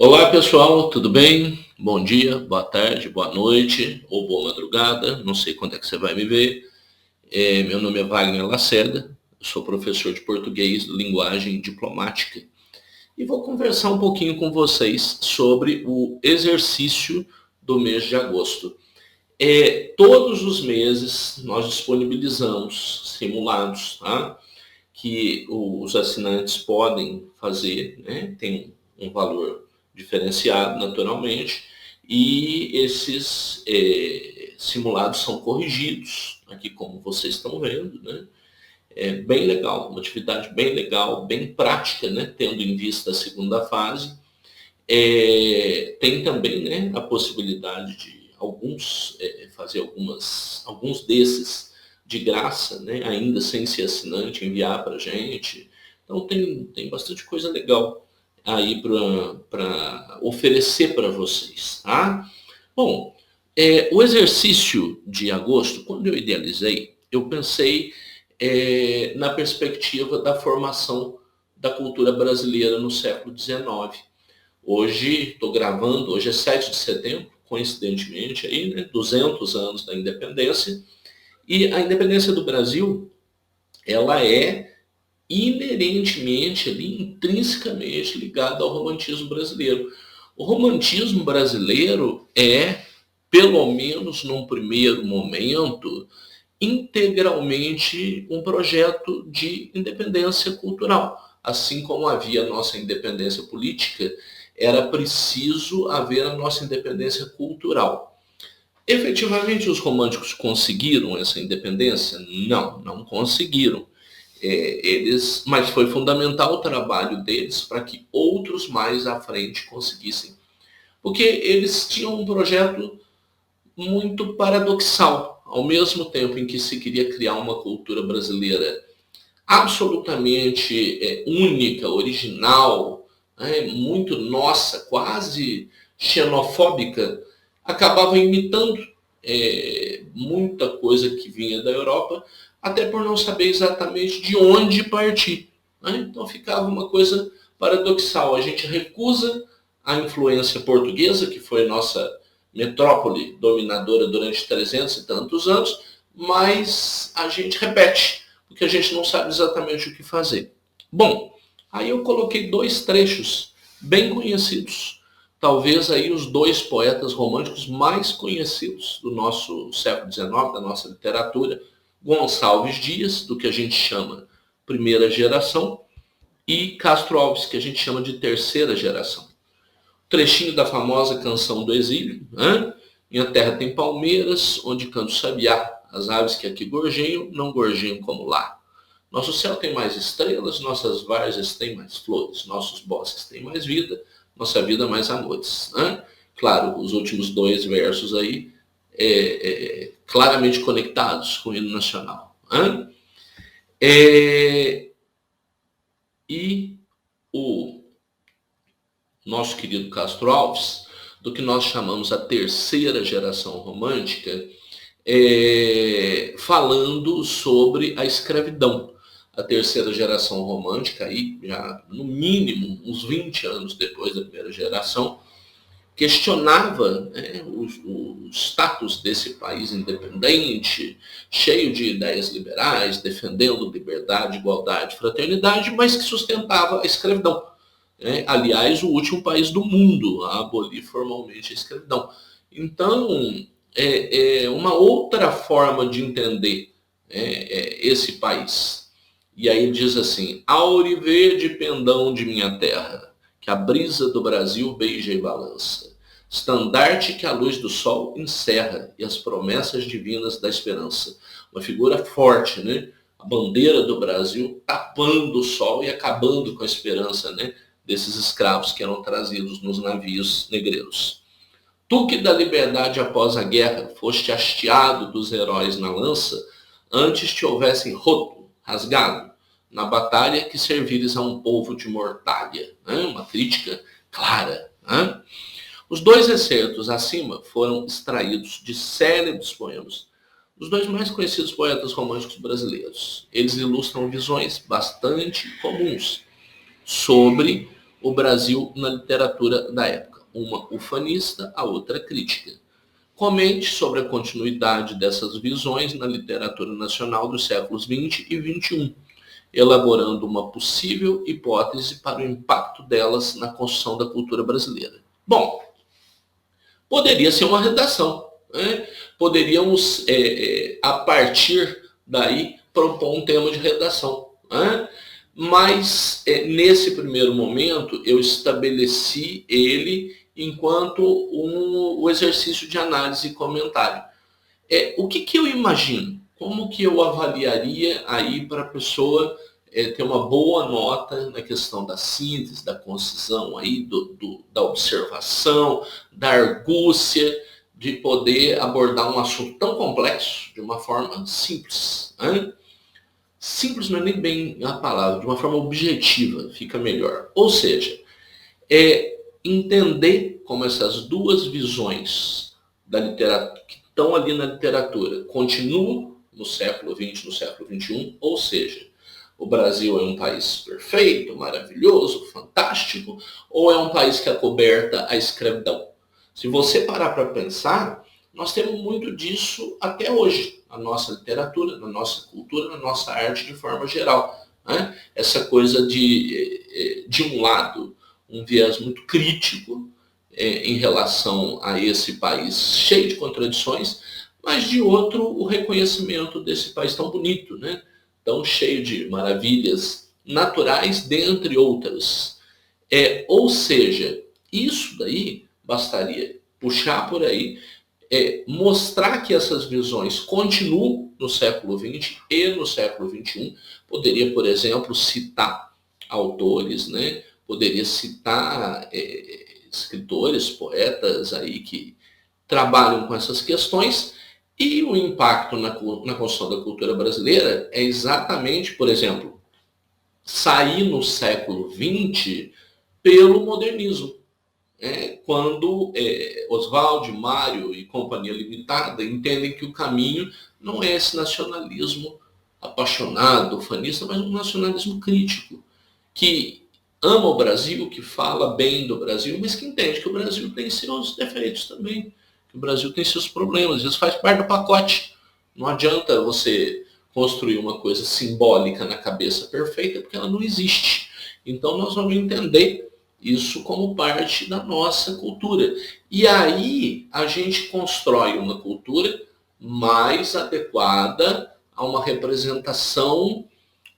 Olá pessoal, tudo bem? Bom dia, boa tarde, boa noite ou boa madrugada, não sei quando é que você vai me ver. Meu nome é Wagner Lacerda, eu sou professor de português, linguagem diplomática e vou conversar um pouquinho com vocês sobre o exercício do mês de agosto. Todos os meses nós disponibilizamos simulados, tá? Que os assinantes podem fazer, né? Tem um valor diferenciado naturalmente, e esses simulados são corrigidos, aqui como vocês estão vendo, né? É bem legal, uma atividade bem legal, bem prática, né? Tendo em vista a segunda fase. Tem também, né, a possibilidade de fazer alguns desses de graça, né, ainda sem ser assinante, enviar para a gente. Então tem bastante coisa legal aí para oferecer para vocês. Tá? Bom, o exercício de agosto, quando eu idealizei, eu pensei na perspectiva da formação da cultura brasileira no século XIX. Hoje, estou gravando, hoje é 7 de setembro, coincidentemente, aí, né, 200 anos da independência, e a independência do Brasil, ela é inerentemente, ali, intrinsecamente ligada ao romantismo brasileiro. O romantismo brasileiro é, pelo menos num primeiro momento, integralmente um projeto de independência cultural. Assim como havia a nossa independência política, era preciso haver a nossa independência cultural. Efetivamente, os românticos conseguiram essa independência? Não, não conseguiram. Mas foi fundamental o trabalho deles para que outros mais à frente conseguissem. Porque eles tinham um projeto muito paradoxal. Ao mesmo tempo em que se queria criar uma cultura brasileira absolutamente única, original, né, muito nossa, quase xenofóbica, acabava imitando muita coisa que vinha da Europa, até por não saber exatamente de onde partir. Né? Então ficava uma coisa paradoxal. A gente recusa a influência portuguesa, que foi nossa metrópole dominadora durante 300 e tantos anos, mas a gente repete, porque a gente não sabe exatamente o que fazer. Bom, aí eu coloquei dois trechos bem conhecidos, talvez aí os dois poetas românticos mais conhecidos do nosso século XIX, da nossa literatura, Gonçalves Dias, do que a gente chama primeira geração, e Castro Alves, que a gente chama de terceira geração. Trechinho da famosa Canção do Exílio, né? Minha terra tem palmeiras, onde canta o sabiá, as aves que aqui gorjeiam, não gorjeiam como lá. Nosso céu tem mais estrelas, nossas várzeas têm mais flores, nossos bosques têm mais vida, nossa vida mais amores. Né? Claro, os últimos dois versos aí claramente conectados com o hino nacional. Né? E o nosso querido Castro Alves, do que nós chamamos a terceira geração romântica, falando sobre a escravidão. A terceira geração romântica, aí já no mínimo uns 20 anos depois da primeira geração, questionava, né, o status desse país independente, cheio de ideias liberais, defendendo liberdade, igualdade, fraternidade, mas que sustentava a escravidão. Né? Aliás, o último país do mundo a abolir formalmente a escravidão. Então, é uma outra forma de entender esse país. E aí diz assim: Auriverde pendão de minha terra, que a brisa do Brasil beija e balança, estandarte que a luz do sol encerra e as promessas divinas da esperança. Uma figura forte, né? A bandeira do Brasil tapando o sol e acabando com a esperança, né, desses escravos que eram trazidos nos navios negreiros. Tu que da liberdade após a guerra foste hasteado dos heróis na lança, antes te houvessem roto, rasgado, na batalha que servires a um povo de mortalha. Né? Uma crítica clara. Né? Os dois excertos acima foram extraídos de célebres poemas dos dois mais conhecidos poetas românticos brasileiros. Eles ilustram visões bastante comuns sobre o Brasil na literatura da época. Uma ufanista, a outra crítica. Comente sobre a continuidade dessas visões na literatura nacional dos séculos XX e XXI, elaborando uma possível hipótese para o impacto delas na construção da cultura brasileira. Bom, poderia ser uma redação, né? Poderíamos, a partir daí, propor um tema de redação, né? Mas, nesse primeiro momento, eu estabeleci ele enquanto o exercício de análise e comentário. O que eu imagino? Como que eu avaliaria aí para a pessoa ter uma boa nota na questão da síntese, da concisão, aí, da observação, da argúcia, de poder abordar um assunto tão complexo de uma forma simples, né? Simples não é nem bem a palavra, de uma forma objetiva, fica melhor. Ou seja, entender como essas duas visões da literatura, que estão ali na literatura, continuam no século XX, no século XXI, ou seja, o Brasil é um país perfeito, maravilhoso, fantástico, ou é um país que acoberta a escravidão? Se você parar para pensar, nós temos muito disso até hoje, na nossa literatura, na nossa cultura, na nossa arte de forma geral, né? Essa coisa de um lado, um viés muito crítico em relação a esse país cheio de contradições, mas de outro, o reconhecimento desse país tão bonito, né? Tão cheio de maravilhas naturais, dentre outras. Ou seja, isso daí bastaria puxar por aí, mostrar que essas visões continuam no século XX e no século XXI. Poderia, por exemplo, citar autores, né? Poderia citar escritores, poetas aí que trabalham com essas questões, e o impacto na construção da cultura brasileira é exatamente, por exemplo, sair no século XX pelo modernismo. Quando Oswald, Mário e Companhia Limitada entendem que o caminho não é esse nacionalismo apaixonado, ufanista, mas um nacionalismo crítico, que ama o Brasil, que fala bem do Brasil, mas que entende que o Brasil tem seus defeitos também, que o Brasil tem seus problemas, isso faz parte do pacote. Não adianta você construir uma coisa simbólica na cabeça perfeita, porque ela não existe. Então nós vamos entender isso como parte da nossa cultura. E aí a gente constrói uma cultura mais adequada a uma representação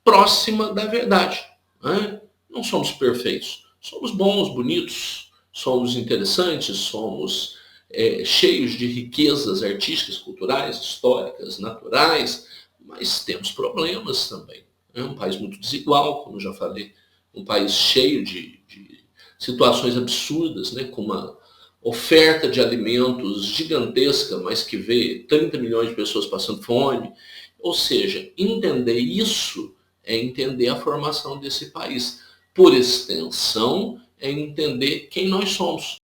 próxima da verdade, né? Não somos perfeitos, somos bons, bonitos, somos interessantes, somos cheios de riquezas artísticas, culturais, históricas, naturais, mas temos problemas também. É um país muito desigual, como eu já falei, um país cheio de situações absurdas, né, com uma oferta de alimentos gigantesca, mas que vê 30 milhões de pessoas passando fome. Ou seja, entender isso é entender a formação desse país. Por extensão, é entender quem nós somos.